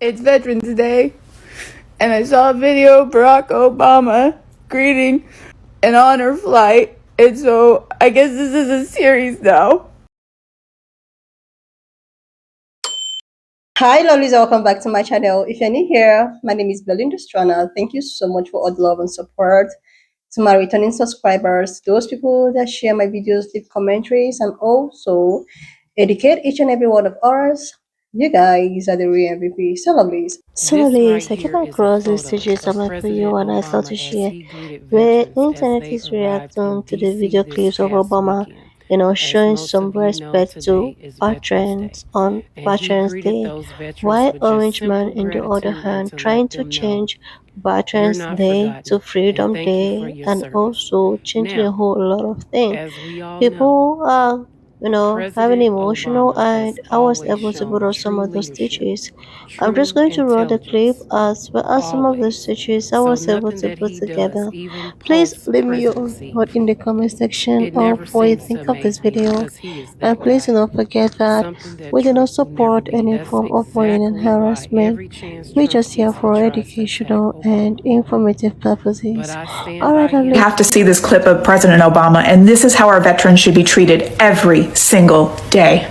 It's Veterans Day, and I saw a video of Barack Obama greeting an honor flight, and so I guess this is a series now. Hi, lovelies, welcome back to my channel. If you're new here, my name is Belinda Strana. Thank you so much for all the love and support. To my returning subscribers, those people that share my videos, leave commentaries, and also educate each and every one of us. You guys are the real MVP. So, lovelies. I came across these stages of my video and I started to share where internet is reacting to the video clips of Obama, showing some respect to veterans on Veterans Day, while Orange Man, in the other hand, trying to change Veterans Day to Freedom Day and also changing a whole lot of things. People are, having emotional, and I was able to put out some of those stitches. I'm just going to run the clip as well as some of the stitches I was able to put together. Please leave me your own thought in the comment section of what you think of this video. And please do not forget that we do not support any form of bullying and harassment. We're just here for educational and informative purposes. Alright, We have to see this clip of President Obama, and this is how our veterans should be treated every single day.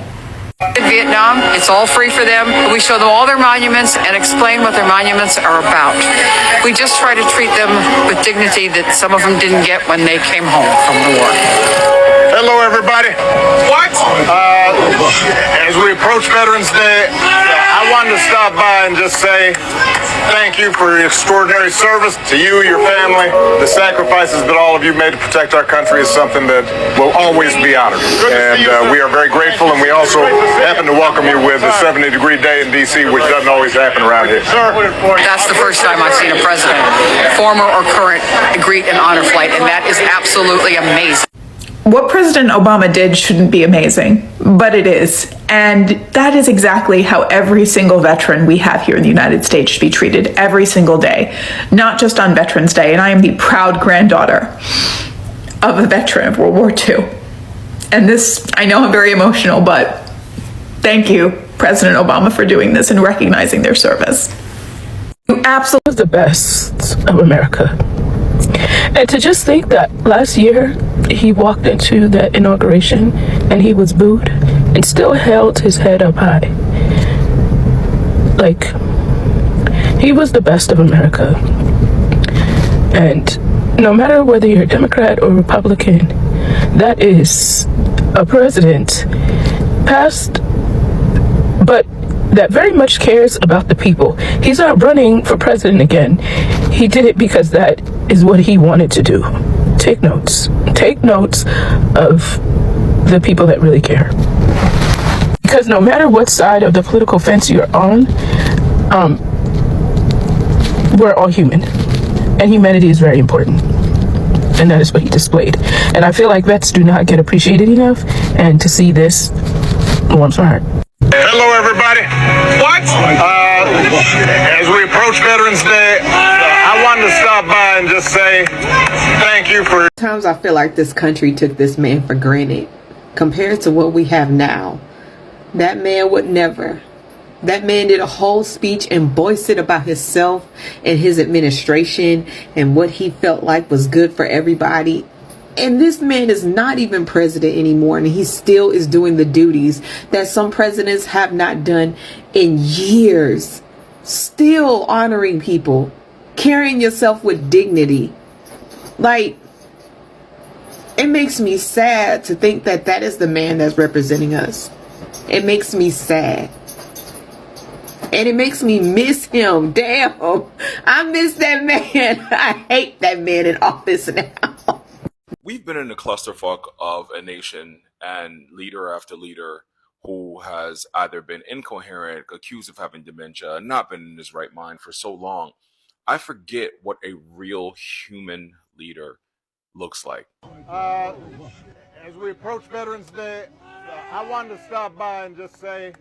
In Vietnam, it's all free for them. We show them all their monuments and explain what their monuments are about. We just try to treat them with dignity that some of them didn't get when they came home from the war. Hello, everybody. What? As we approach Veterans Day, I wanted to stop by and just say thank you for your extraordinary service. To you, your family, the sacrifices that all of you made to protect our country is something that will always be honored. And we are very grateful, and we also happen to welcome you with a 70-degree day in D.C., which doesn't always happen around here. That's the first time I've seen a president, former or current, greet an honor flight, and that is absolutely amazing. What President Obama did shouldn't be amazing, but it is. And that is exactly how every single veteran we have here in the United States should be treated every single day, not just on Veterans Day. And I am the proud granddaughter of a veteran of World War II. And this, I know I'm very emotional, but thank you, President Obama, for doing this and recognizing their service. You absolutely the best of America. And to just think that last year he walked into that inauguration and he was booed and still held his head up high. Like, he was the best of America. And no matter whether you're a Democrat or Republican, that is a president past, but that very much cares about the people. He's not running for president again. He did it because that is what he wanted to do. Take notes. Take notes of the people that really care. Because no matter what side of the political fence you're on, we're all human. And humanity is very important. And that is what he displayed. And I feel like vets do not get appreciated enough. And to see this warms my heart. Hello, everybody. What? As we approach Veterans Day, I wanted to stop by and just say thank you for... Sometimes I feel like this country took this man for granted compared to what we have now. That man would never. That man did a whole speech and boasted about himself and his administration and what he felt like was good for everybody. And this man is not even president anymore, and he still is doing the duties that some presidents have not done in years. Still honoring people, carrying yourself with dignity. Like, it makes me sad to think that that is the man that's representing us. It makes me sad. And it makes me miss him. Damn, I miss that man. I hate that man in office now. We've been in a clusterfuck of a nation and leader after leader who has either been incoherent, accused of having dementia, not been in his right mind for so long. I forget what a real human leader looks like. As we approach Veterans Day, I wanted to stop by and just say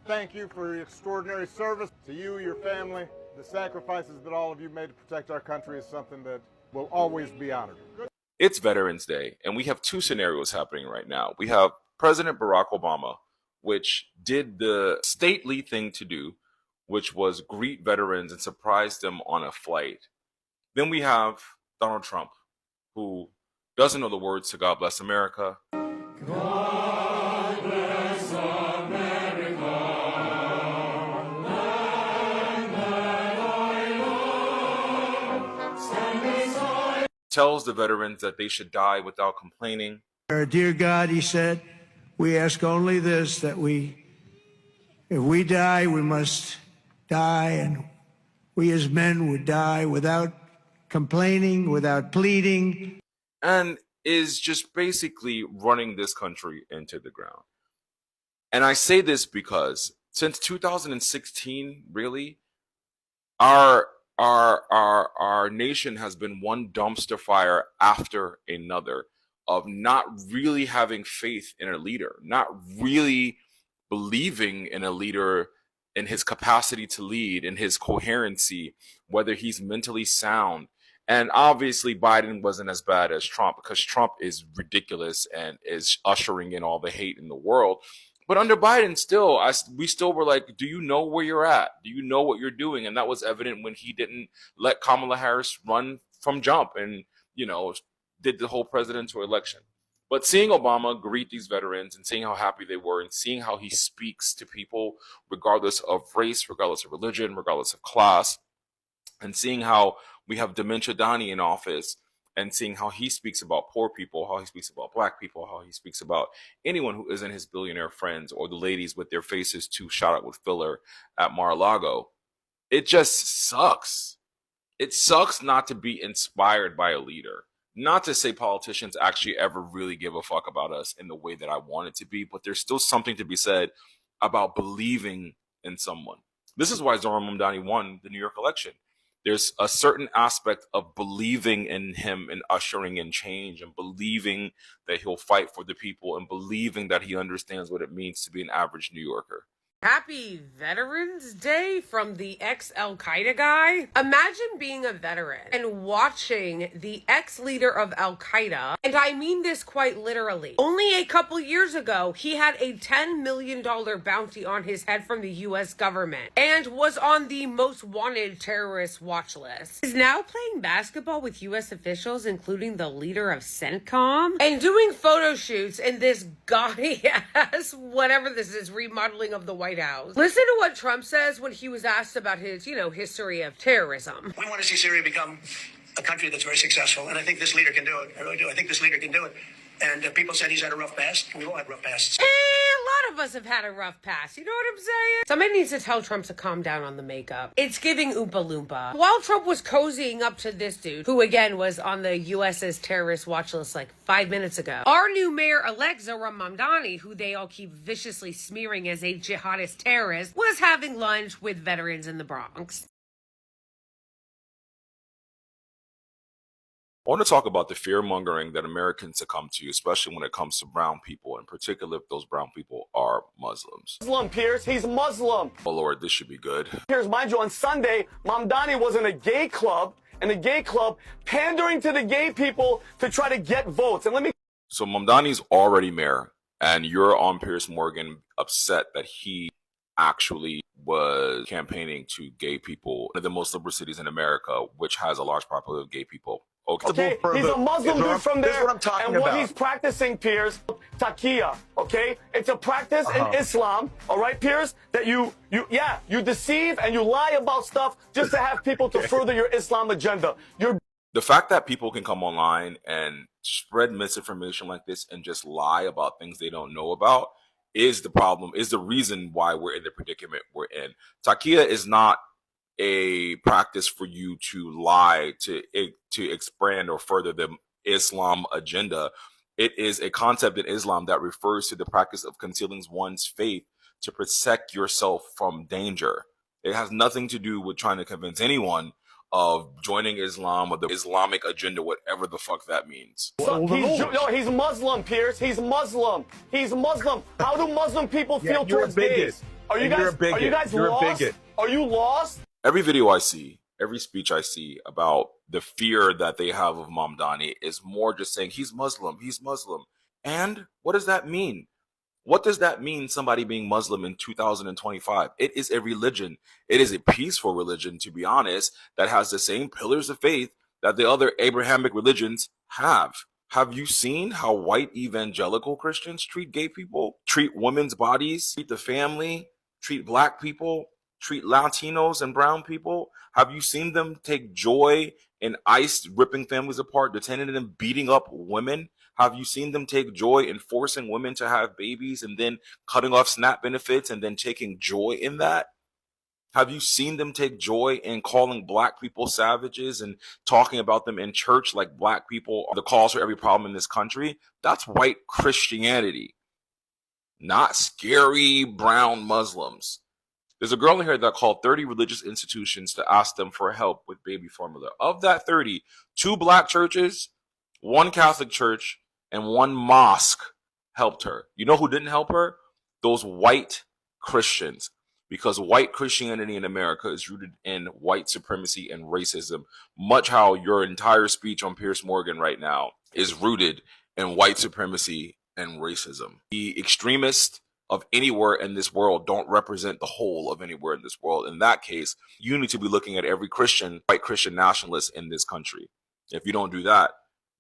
thank you for your extraordinary service. To you, your family, the sacrifices that all of you made to protect our country is something that will always be honored. It's Veterans Day, and we have two scenarios happening right now. We have President Barack Obama, which did the stately thing to do, which was greet veterans and surprise them on a flight. Then we have Donald Trump, who doesn't know the words to God Bless America. God bless America, land that I love. Stand beside. Tells the veterans that they should die without complaining. Dear God, he said, we ask only this, that if we die, we must die, and we as men would die without complaining, without pleading. And is just basically running this country into the ground. And I say this because since 2016, really, our nation has been one dumpster fire after another of not really having faith in a leader, not really believing in a leader, in his capacity to lead, in his coherency, whether he's mentally sound. And obviously Biden wasn't as bad as Trump, because Trump is ridiculous and is ushering in all the hate in the world. But under Biden, we still were like, do you know where you're at? Do you know what you're doing? And that was evident when he didn't let Kamala Harris run from jump and, did the whole presidential election. But seeing Obama greet these veterans and seeing how happy they were and seeing how he speaks to people, regardless of race, regardless of religion, regardless of class, and seeing how we have Dementia Donnie in office and seeing how he speaks about poor people, how he speaks about black people, how he speaks about anyone who isn't his billionaire friends or the ladies with their faces too shot up with filler at Mar-a-Lago. It just sucks. It sucks not to be inspired by a leader. Not to say politicians actually ever really give a fuck about us in the way that I want it to be, but there's still something to be said about believing in someone. This is why Zohran Mamdani won the New York election. There's a certain aspect of believing in him and ushering in change and believing that he'll fight for the people and believing that he understands what it means to be an average New Yorker. Happy Veterans Day from the ex-Al-Qaeda guy. Imagine being a veteran and watching the ex-leader of Al-Qaeda, and I mean this quite literally. Only a couple years ago, he had a $10 million bounty on his head from the US government and was on the most wanted terrorist watch list. He's now playing basketball with US officials, including the leader of CENTCOM, and doing photo shoots in this gaudy-ass, whatever this is, remodeling of the White House. Listen to what Trump says when he was asked about his, history of terrorism. We want to see Syria become a country that's very successful, and I think this leader can do it. I really do. I think this leader can do it. And people said he's had a rough past. We all had rough pasts. A lot of us have had a rough past. You know what I'm saying? Somebody needs to tell Trump to calm down on the makeup. It's giving Oompa Loompa. While Trump was cozying up to this dude, who again was on the US's terrorist watch list like 5 minutes ago, our new mayor-elect Zohran Mamdani, who they all keep viciously smearing as a jihadist terrorist, was having lunch with veterans in the Bronx. I want to talk about the fear-mongering that Americans succumb to, especially when it comes to brown people, in particular if those brown people are Muslims. Muslim, Piers. He's Muslim. Oh, Lord, this should be good. Piers, mind you, on Sunday, Mamdani was in a gay club, pandering to the gay people to try to get votes. And So Mamdani's already mayor, and you're on Piers Morgan upset that he actually was campaigning to gay people in the most liberal cities in America, which has a large population of gay people. Okay, he's a Muslim dude from there, and what he's practicing, Piers, taqiyya, okay? It's a practice in Islam, all right, Piers, that you deceive and you lie about stuff just to have people to further your Islam agenda. The fact that people can come online and spread misinformation like this and just lie about things they don't know about is the problem, is the reason why we're in the predicament we're in. Taqiyya is not a practice for you to lie to expand or further the Islam agenda. It is a concept in Islam that refers to the practice of concealing one's faith to protect yourself from danger. It has nothing to do with trying to convince anyone of joining Islam or the Islamic agenda, whatever the fuck that means. He's Muslim, Piers. He's Muslim. How do Muslim people feel towards gays? Are you guys lost? Are you lost? Every video I see, every speech I see about the fear that they have of Mamdani is more just saying he's Muslim. And what does that mean? What does that mean, somebody being Muslim in 2025? It is a religion. It is a peaceful religion, to be honest, that has the same pillars of faith that the other Abrahamic religions have. Have you seen how white evangelical Christians treat gay people, treat women's bodies, treat the family, treat black people, treat Latinos and brown people? Have you seen them take joy in ICE ripping families apart, detaining them, beating up women? Have you seen them take joy in forcing women to have babies and then cutting off SNAP benefits and then taking joy in that? Have you seen them take joy in calling black people savages and talking about them in church like black people are the cause for every problem in this country? That's white Christianity, not scary brown Muslims. There's a girl in here that called 30 religious institutions to ask them for help with baby formula. Of that 30, 2 black churches, 1 Catholic church, and 1 mosque helped her. You know who didn't help her? Those white Christians. Because white Christianity in America is rooted in white supremacy and racism, much how your entire speech on Fear-mongering right now is rooted in white supremacy and racism. The extremists of anywhere in this world don't represent the whole of anywhere in this world. In that case, you need to be looking at every Christian, white Christian nationalist in this country. If you don't do that,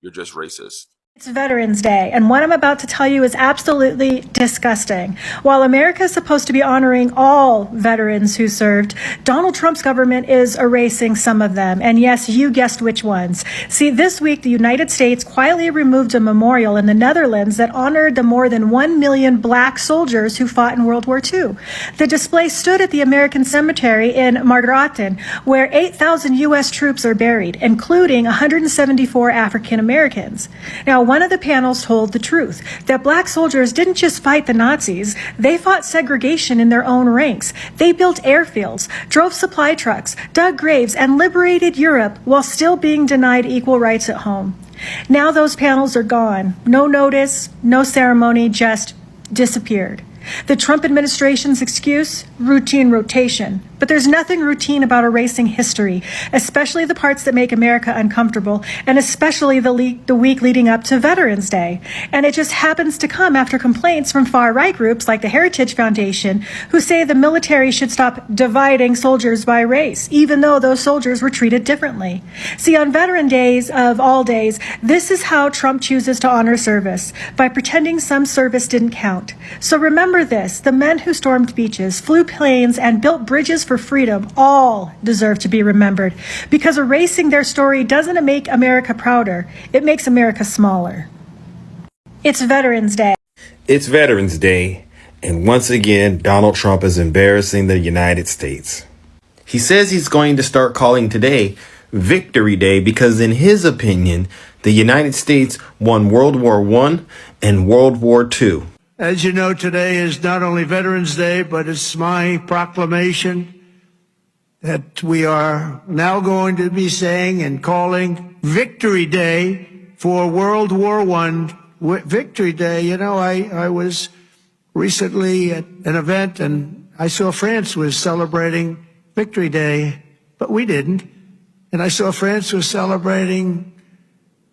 you're just racist. It's Veterans Day, and what I'm about to tell you is absolutely disgusting. While America is supposed to be honoring all veterans who served, Donald Trump's government is erasing some of them. And yes, you guessed which ones. See, this week, the United States quietly removed a memorial in the Netherlands that honored the more than 1 million black soldiers who fought in World War II. The display stood at the American Cemetery in Margraten, where 8,000 U.S. troops are buried, including 174 African Americans. Now, one of the panels told the truth, that black soldiers didn't just fight the Nazis, they fought segregation in their own ranks. They built airfields, drove supply trucks, dug graves, and liberated Europe while still being denied equal rights at home. Now those panels are gone. No notice, no ceremony, just disappeared. The Trump administration's excuse? Routine rotation. But there's nothing routine about erasing history, especially the parts that make America uncomfortable, and especially the week leading up to Veterans Day. And it just happens to come after complaints from far-right groups like the Heritage Foundation, who say the military should stop dividing soldiers by race, even though those soldiers were treated differently. See, on Veteran Days of all days, this is how Trump chooses to honor service, by pretending some service didn't count. So remember this, the men who stormed beaches, flew planes, and built bridges for freedom all deserve to be remembered, because erasing their story doesn't make America prouder, it makes America smaller. It's Veterans Day. It's Veterans Day, and once again, Donald Trump is embarrassing the United States. He says he's going to start calling today Victory Day because, in his opinion, the United States won World War I and World War II. As you know, today is not only Veterans Day, but it's my proclamation that we are now going to be saying and calling Victory Day for World War I. Victory Day, you know, I was recently at an event and I saw France was celebrating Victory Day, but we didn't. And I saw France was celebrating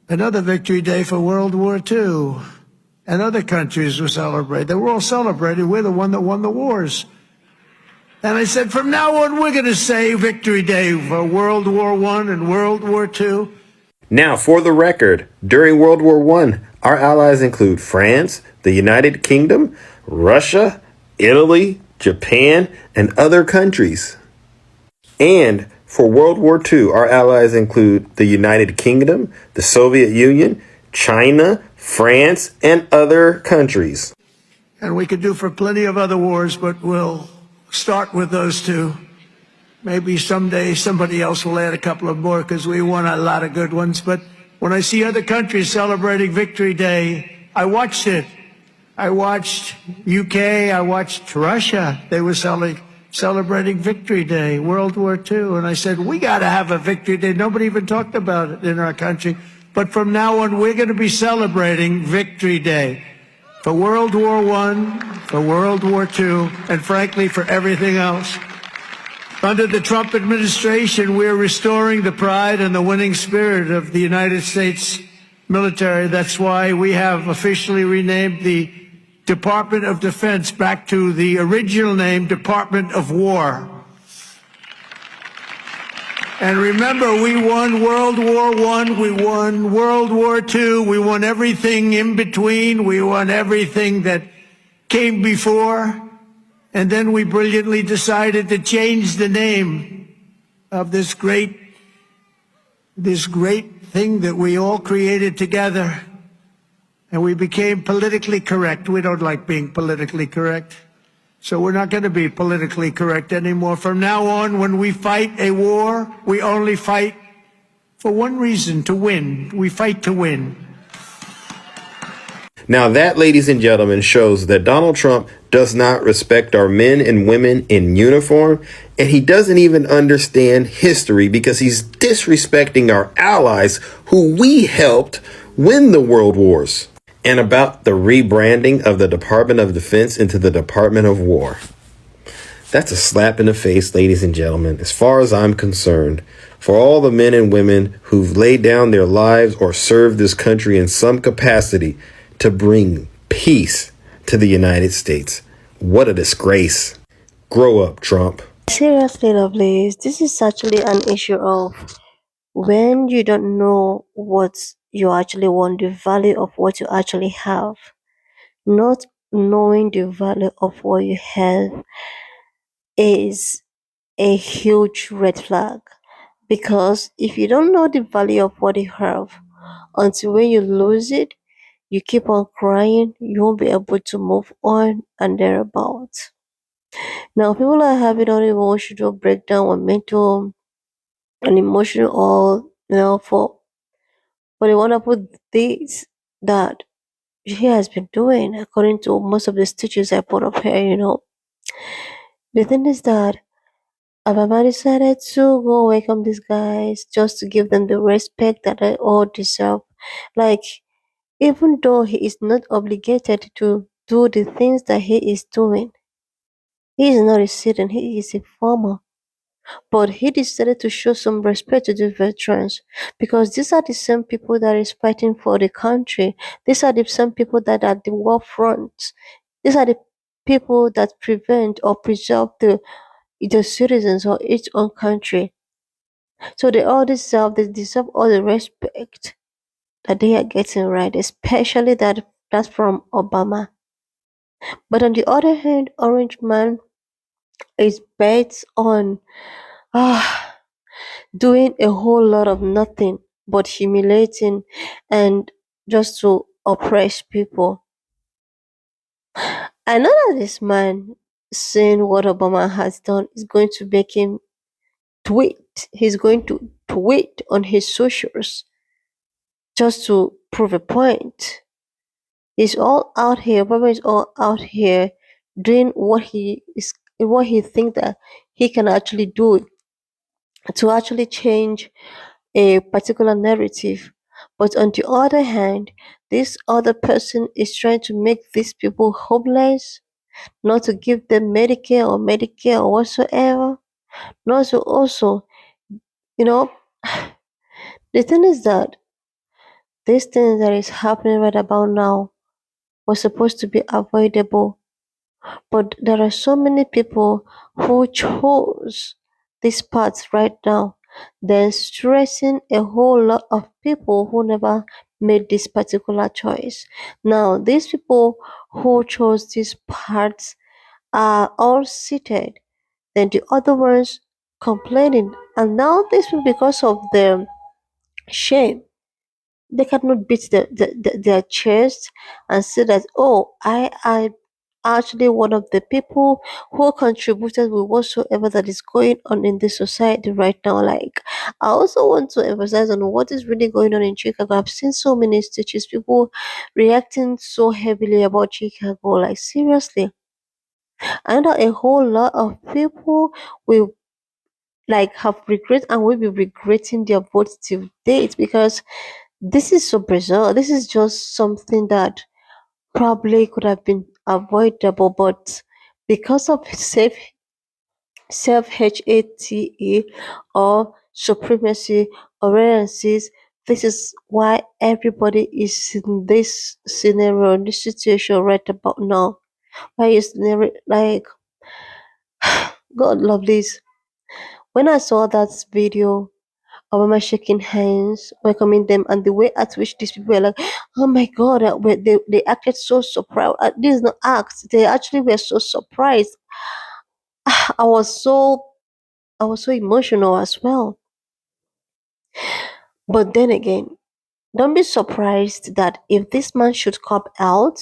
another Victory Day for World War II. And other countries were celebrating. They were all celebrating. We're the one that won the wars. And I said, from now on, we're going to say Victory Day for World War I and World War II. Now, for the record, during World War I, our allies include France, the United Kingdom, Russia, Italy, Japan, and other countries. And for World War II, our allies include the United Kingdom, the Soviet Union, China, France, and other countries. And we could do for plenty of other wars, but we'll start with those two. Maybe someday somebody else will add a couple of more because we won a lot of good ones. But when I see other countries celebrating Victory Day, I watched it. I watched UK, I watched Russia. They were celebrating Victory Day, World War II. And I said, we got to have a Victory Day. Nobody even talked about it in our country. But from now on, we're going to be celebrating Victory Day for World War I, for World War II, and frankly, for everything else. Under the Trump administration, we're restoring the pride and the winning spirit of the United States military. That's why we have officially renamed the Department of Defense back to the original name, Department of War. And remember, we won World War I, we won World War II, we won everything in between, we won everything that came before, and then we brilliantly decided to change the name of this great thing that we all created together, and we became politically correct. We don't like being politically correct. So we're not going to be politically correct anymore. From now on, when we fight a war, we only fight for one reason, to win. We fight to win. Now that, ladies and gentlemen, shows that Donald Trump does not respect our men and women in uniform, and he doesn't even understand history because he's disrespecting our allies who we helped win the world wars. And about the rebranding of the Department of Defense into the Department of War. That's a slap in the face, ladies and gentlemen, as far as I'm concerned, for all the men and women who've laid down their lives or served this country in some capacity to bring peace to the United States. What a disgrace. Grow up, Trump. Seriously, lovelies, this is actually an issue of when you don't know what you actually want, the value of what you actually have. Not knowing the value of what you have is a huge red flag, because if you don't know the value of what you have until when you lose it, you keep on crying, you won't be able to move on and thereabouts. Now, people are having an emotional breakdown or mental and emotional, or for the wonderful things that she has been doing, according to most of the stitches I put up here. The thing is that Ababa decided to go welcome these guys just to give them the respect that they all deserve. Like, even though he is not obligated to do the things that he is doing, he is not a citizen, he is a farmer. But he decided to show some respect to the veterans, because these are the same people that is fighting for the country. These are the same people that are at the war front. These are the people that prevent or preserve the citizens of each own country. So they deserve all the respect that they are getting, right, especially that's from Obama. But on the other hand, Orange Man is bent on doing a whole lot of nothing but humiliating and just to oppress people. I know that this man, seeing what Obama has done, is going to make him tweet. He's going to tweet on his socials just to prove a point. He's all out here. Obama is all out here doing what he thinks that he can actually do to actually change a particular narrative. But on the other hand, this other person is trying to make these people homeless, not to give them Medicare or whatsoever. Not to also, you know, the thing is that this thing that is happening right about now was supposed to be avoidable. But there are so many people who chose this path right now, then stressing a whole lot of people who never made this particular choice. Now, these people who chose this path are all seated, then the other ones complaining. And now this will, because of the shame, they cannot beat their chest and say that, oh, I actually one of the people who contributed with whatsoever that is going on in this society right now. Like, I also want to emphasize on what is really going on in Chicago. I've seen so many stitches, people reacting so heavily about Chicago. Like, seriously. I know that a whole lot of people will like have regret and will be regretting their votes till date, because this is so bizarre. This is just something that probably could have been avoidable, but because of self HATE or supremacy or references, this is why everybody is in this scenario, in this situation right about now. Why is never like God love this. When I saw that video of Mama shaking hands, welcoming them, and the way at which these people were like, oh my God, they acted so surprised. This is not act. They actually were so surprised. I was so emotional as well. But then again, don't be surprised that if this man should come out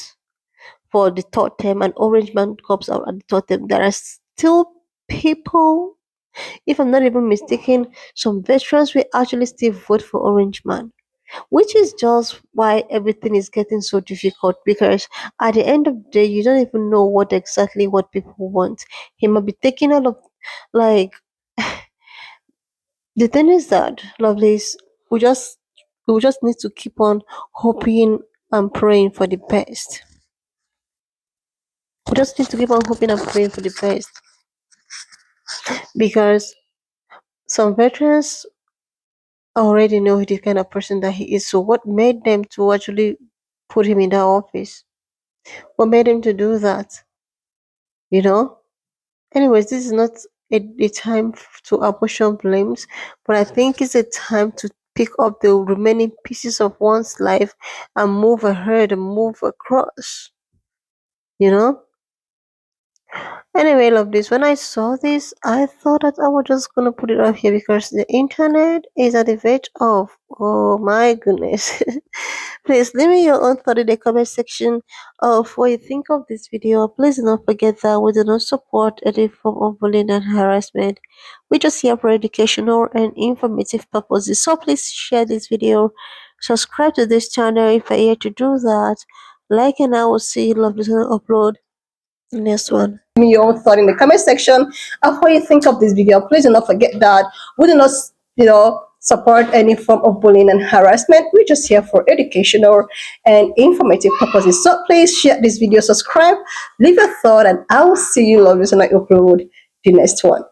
for the third term and Orange Man comes out at the third term, there are still people, if I'm not even mistaken, some veterans will actually still vote for Orange Man. Which is just why everything is getting so difficult, because at the end of the day you don't even know what exactly what people want. He might be taking all of, like, the thing is that, Lovelace, we just we just need to keep on hoping and praying for the best. We just need to keep on hoping and praying for the best, because some veterans already know the kind of person that he is. So what made them to actually put him in that office? What made him to do that? You know? Anyways, this is not a time to apportion blames, but I think it's a time to pick up the remaining pieces of one's life and move ahead and move across. You know? Anyway, love this. When I saw this, I thought that I was just gonna put it up here because the internet is at the verge of, oh my goodness. Please leave me your own thought in the comment section of what you think of this video. Please do not forget that we do not support any form of bullying and harassment. We just here for educational and informative purposes. So please share this video, subscribe to this channel if you're here to do that, like, and I will see you love this upload next one. Me your own thought in the comment section of what you think of this video. Please do not forget that we do not, support any form of bullying and harassment. We're just here for educational and informative purposes. So please share this video, subscribe, leave a thought, and I will see you, lovers, when I upload the next one.